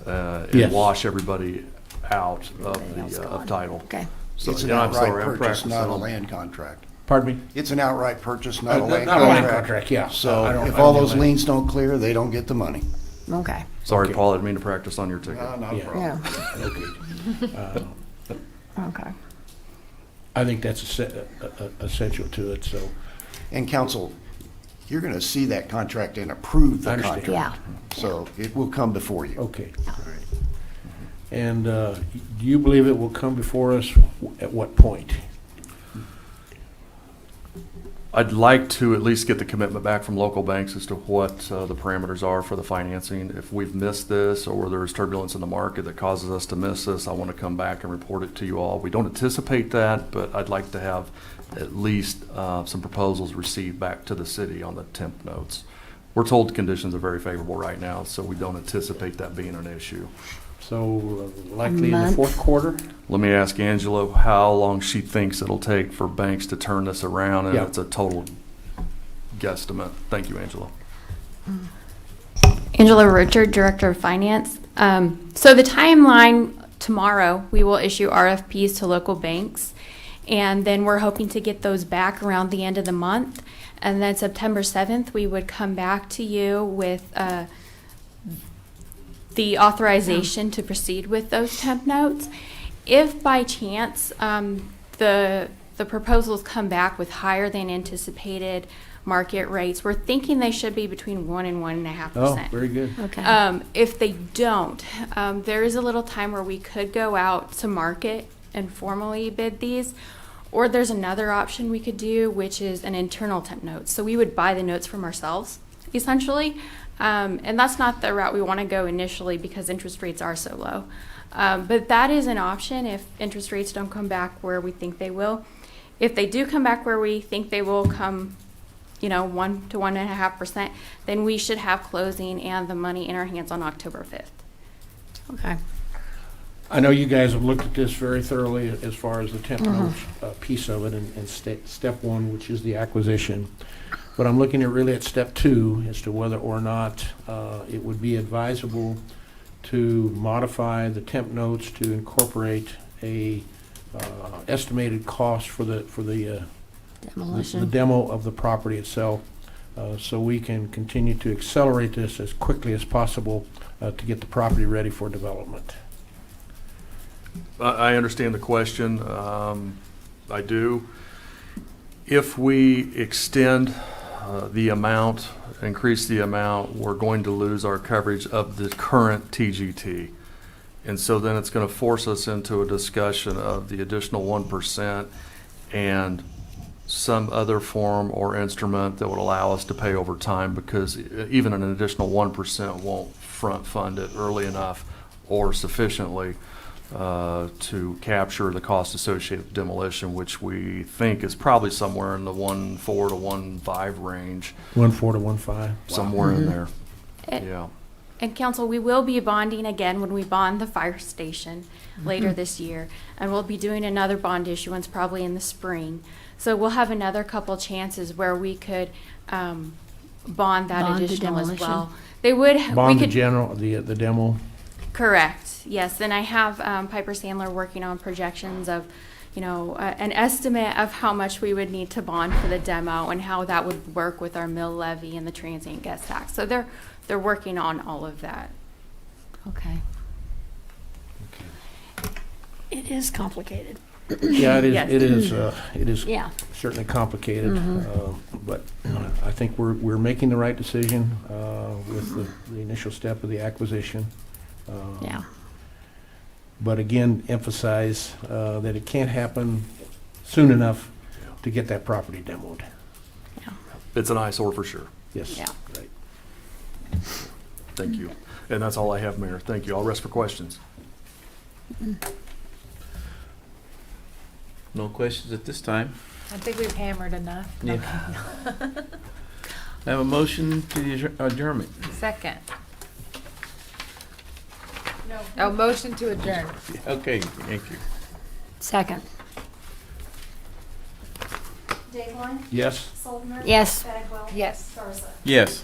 and wash everybody out of title. Okay. So it's an outright purchase, not a land contract. Pardon me? It's an outright purchase, not a land Not a land contract, yeah. So if all those liens don't clear, they don't get the money. Okay. Sorry, Paul, I didn't mean to practice on your ticket. Not a problem. Yeah. Okay. I think that's essential to it, so. And council, you're going to see that contract and approve the understand. contract. So it will come before you. Okay. All right. And do you believe it will come before us at what point? I'd like to at least get the commitment back from local banks as to what the parameters are for the financing. If we've missed this, or there's turbulence in the market that causes us to miss this, I want to come back and report it to you all. We don't anticipate that, but I'd like to have at least some proposals received back to the city on the temp notes. We're told the conditions are very favorable right now, so we don't anticipate that being an issue. So likely in the fourth quarter? Let me ask Angela how long she thinks it'll take for banks to turn this around, and it's a total guesstimate. Thank you, Angela. Angela Richard, Director of Finance. So the timeline, tomorrow, we will issue RFPs to local banks, and then we're hoping to get those back around the end of the month. And then September 7th, we would come back to you with the authorization to proceed with those temp notes. If by chance the proposals come back with higher than anticipated market rates, we're thinking they should be between 1% and 1.5%. Oh, very good. Okay. If they don't, there is a little time where we could go out to market and formally bid these. Or there's another option we could do, which is an internal temp note. So we would buy the notes from ourselves, essentially. And that's not the route we want to go initially because interest rates are so low. But that is an option if interest rates don't come back where we think they will. If they do come back where we think they will come, 1 to 1.5%, then we should have closing and the money in our hands on October 5th. Okay. I know you guys have looked at this very thoroughly as far as the temp notes piece of it and step one, which is the acquisition. But I'm looking at step two as to whether or not it would be advisable to modify the temp notes to incorporate a estimated cost for the Demolition. the demo of the property itself, so we can continue to accelerate this as quickly as possible to get the property ready for development. I understand the question. I do. If we extend the amount, increase the amount, we're going to lose our coverage of the current TGT. And so then it's going to force us into a discussion of the additional 1% and some other form or instrument that would allow us to pay over time, because even an additional 1% won't upfront fund it early enough or sufficiently to capture the cost associated with demolition, which we think is probably somewhere in the 1.4 to 1.5 range, 1.4 to 1.5. somewhere in there. And- Yeah. And council, we will be bonding again when we bond the fire station later this year. And we'll be doing another bond issuance probably in the spring. So we'll have another couple chances where we could bond that Bond the additional as demolition. well. They would, we Bond the could, general, the demo. correct, yes. And I have Piper Sandler working on projections of, an estimate of how much we would need to bond for the demo and how that would work with our mill levy and the transient guest tax. So they're working on all of that. Okay. It is complicated. Yeah, it is, Yes. it is Yeah. certainly complicated, but I think we're making the right decision with the initial step of the acquisition. Yeah. But again, emphasize that it can't happen soon enough to get that property demoed. It's an eyesore for sure. Yes. Yeah. Right. Thank you. And that's all I have, Mayor. Thank you. I'll rest for questions. No questions at this time. I think we've hammered enough. Yeah. I have a motion to the adjournment. Second. No. Oh, motion to adjourn. Okay, thank you. Second. Dateline? Yes? Soldner? Yes. Bagwell? Yes. Garza? Yes.